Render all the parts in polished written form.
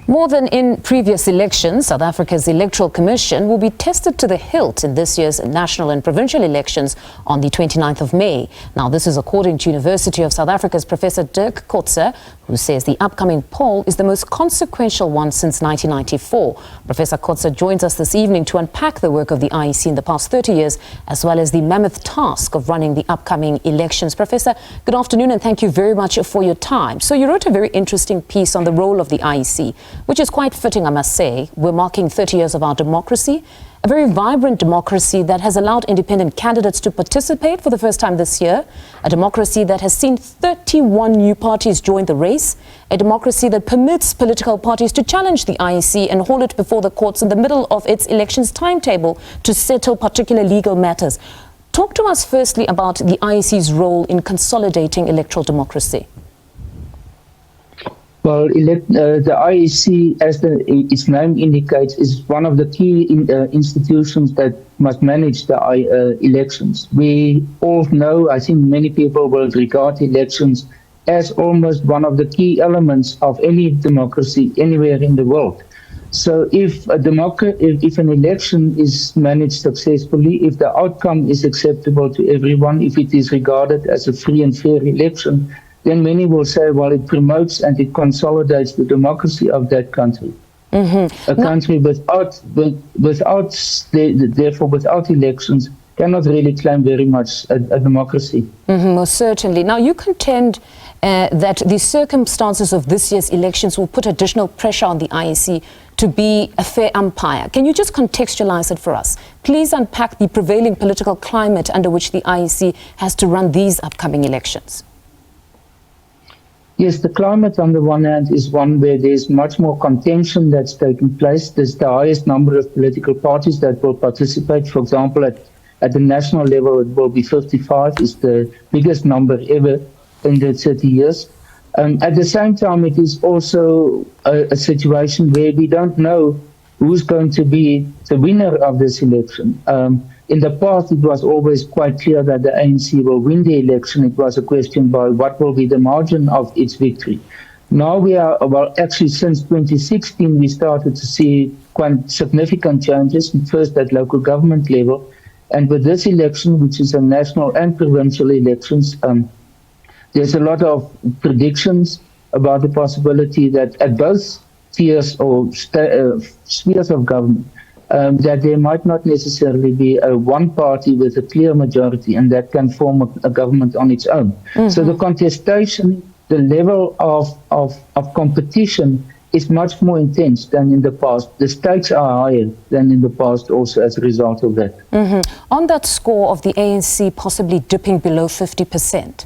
More than in previous elections, South Africa's Electoral Commission will be tested to the hilt in this year's national and provincial elections on the 29th of May. Now, this is according to University of South Africa's Professor Dirk Kotze, who says the upcoming poll is the most consequential one since 1994. Professor Kotze joins us this evening to unpack the work of the IEC in the past 30 years, as well as the mammoth task of running the upcoming elections. Professor, good afternoon and thank you very much for your time. So you wrote a very interesting piece on the role of the IEC, which is quite fitting, I must say. We're marking 30 years of our democracy, a very vibrant democracy that has allowed independent candidates to participate for the first time this year, a democracy that has seen 31 new parties join the race, a democracy that permits political parties to challenge the IEC and hold it before the courts in the middle of its elections timetable to settle particular legal matters. Talk to us firstly about the IEC's role in consolidating electoral democracy. Well, the IEC, as its name indicates, is one of the key institutions that must manage the elections. We all know, I think many people will regard elections as almost one of the key elements of any democracy anywhere in the world. So if an election is managed successfully, if the outcome is acceptable to everyone, if it is regarded as a free and fair election, then many will say, well, it promotes and it consolidates the democracy of that country. Mm-hmm. A country therefore without elections cannot really claim very much a democracy. Mm-hmm, most certainly. Now, you contend that the circumstances of this year's elections will put additional pressure on the IEC to be a fair umpire. Can you just contextualize it for us? Please unpack the prevailing political climate under which the IEC has to run these upcoming elections. Yes, the climate on the one hand is one where there's much more contention that's taking place. There's the highest number of political parties that will participate. For example, at the national level, it will be 55. It's the biggest number ever in the 30 years. At the same time, it is also a situation where we don't know who's going to be the winner of this election. In the past, it was always quite clear that the ANC will win the election. It was a question by what will be the margin of its victory. Now we are, well, actually since 2016, we started to see quite significant changes, first at local government level. And with this election, which is a national and provincial elections, there's a lot of predictions about the possibility that at both tiers or spheres of government, that there might not necessarily be one party with a clear majority and that can form a government on its own. Mm-hmm. So the contestation, the level of competition is much more intense than in the past. The stakes are higher than in the past also as a result of that. Mm-hmm. On that score of the ANC possibly dipping below 50%,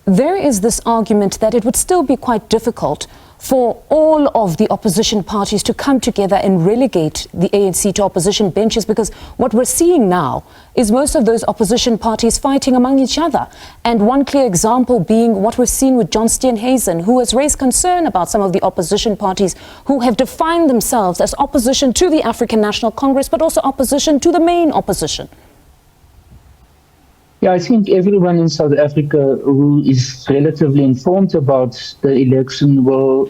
there is this argument that it would still be quite difficult for all of the opposition parties to come together and relegate the ANC to opposition benches, because what we're seeing now is most of those opposition parties fighting among each other. And one clear example being what we've seen with John Steenhuisen, who has raised concern about some of the opposition parties who have defined themselves as opposition to the African National Congress, but also opposition to the main opposition. Yeah, I think everyone in South Africa who is relatively informed about the election will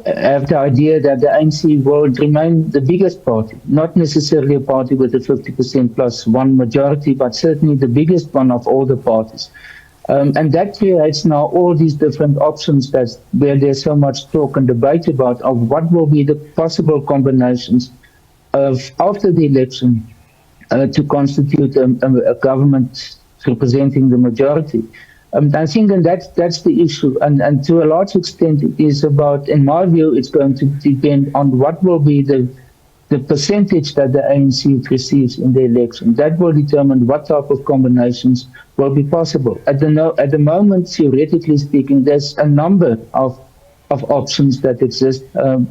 have the idea that the ANC will remain the biggest party, not necessarily a party with a 50% plus one majority, but certainly the biggest one of all the parties. And that creates now all these different options where there's so much talk and debate about of what will be the possible combinations after the election to constitute a government representing the majority. I think that's the issue. And to a large extent, it is about, in my view, it's going to depend on what will be the percentage that the ANC receives in the election. That will determine what type of combinations will be possible. At the moment, theoretically speaking, there's a number of options that exist,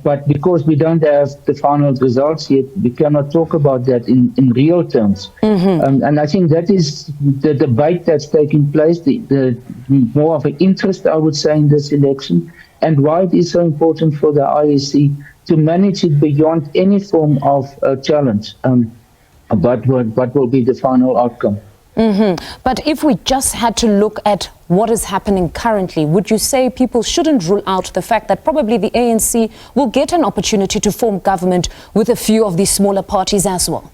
but because we don't have the final results yet, we cannot talk about that in real terms. Mm-hmm. And I think that is the debate that's taking place, the more of an interest, I would say, in this election, and why it is so important for the IEC to manage it beyond any form of challenge. But what will be the final outcome? But if we just had to look at what is happening currently, would you say people shouldn't rule out the fact that probably the ANC will get an opportunity to form government with a few of these smaller parties as well?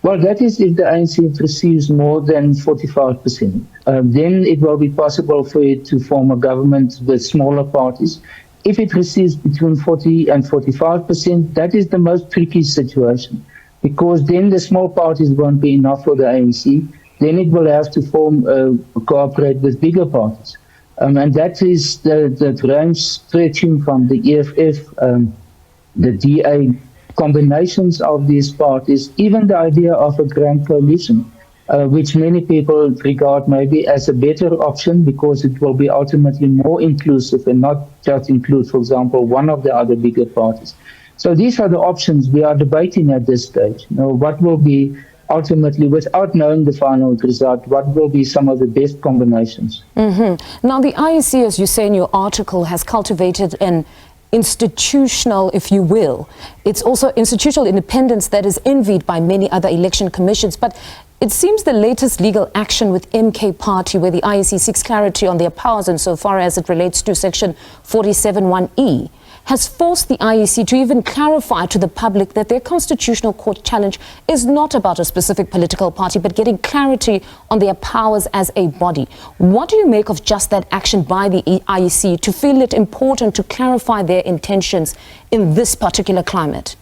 Well, that is if the ANC receives more than 45%. Then it will be possible for it to form a government with smaller parties. If it receives between 40 and 45%, that is the most tricky situation, because then the small parties won't be enough for the ANC. Then it will have to cooperate with bigger parties. And that is the range stretching from the EFF, the DA, combinations of these parties, even the idea of a grand coalition, which many people regard maybe as a better option because it will be ultimately more inclusive and not just include, for example, one of the other bigger parties. So these are the options we are debating at this stage. What will be ultimately, without knowing the final result, what will be some of the best combinations? Now, the IEC, as you say in your article, has cultivated an institutional, if you will. It's also institutional independence that is envied by many other election commissions. But it seems the latest legal action with MK Party, where the IEC seeks clarity on their powers insofar as it relates to Section 47(1)(e), has forced the IEC to even clarify to the public that their constitutional court challenge is not about a specific political party, but getting clarity on their powers as a body. What do you make of just that action by the IEC to feel it important to clarify their intentions in this particular climate?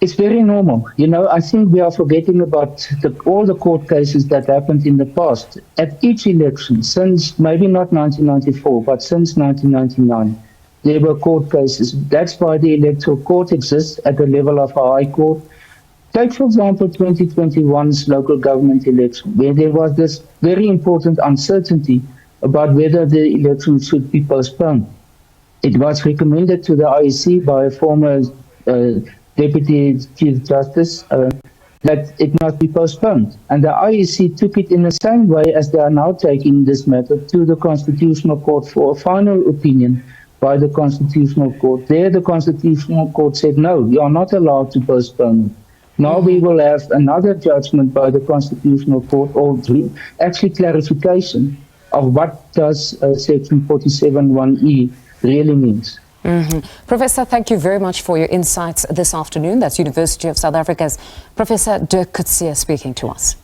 It's very normal. I think we are forgetting about all the court cases that happened in the past. At each election, since maybe not 1994, but since 1999, there were court cases. That's why the Electoral Court exists at the level of a High Court. Take, for example, 2021's local government election, where there was this very important uncertainty about whether the election should be postponed. It was recommended to the IEC by a former Deputy Chief Justice that it must be postponed. And the IEC took it in the same way as they are now taking this matter to the Constitutional Court for a final opinion by the Constitutional Court. There, the Constitutional Court said, no, you are not allowed to postpone it. Now we will have another judgment by the Constitutional Court, or actually clarification of what does Section 47(1)(e) really means. Professor, thank you very much for your insights this afternoon. That's University of South Africa's Professor Dirk Kotze speaking to us.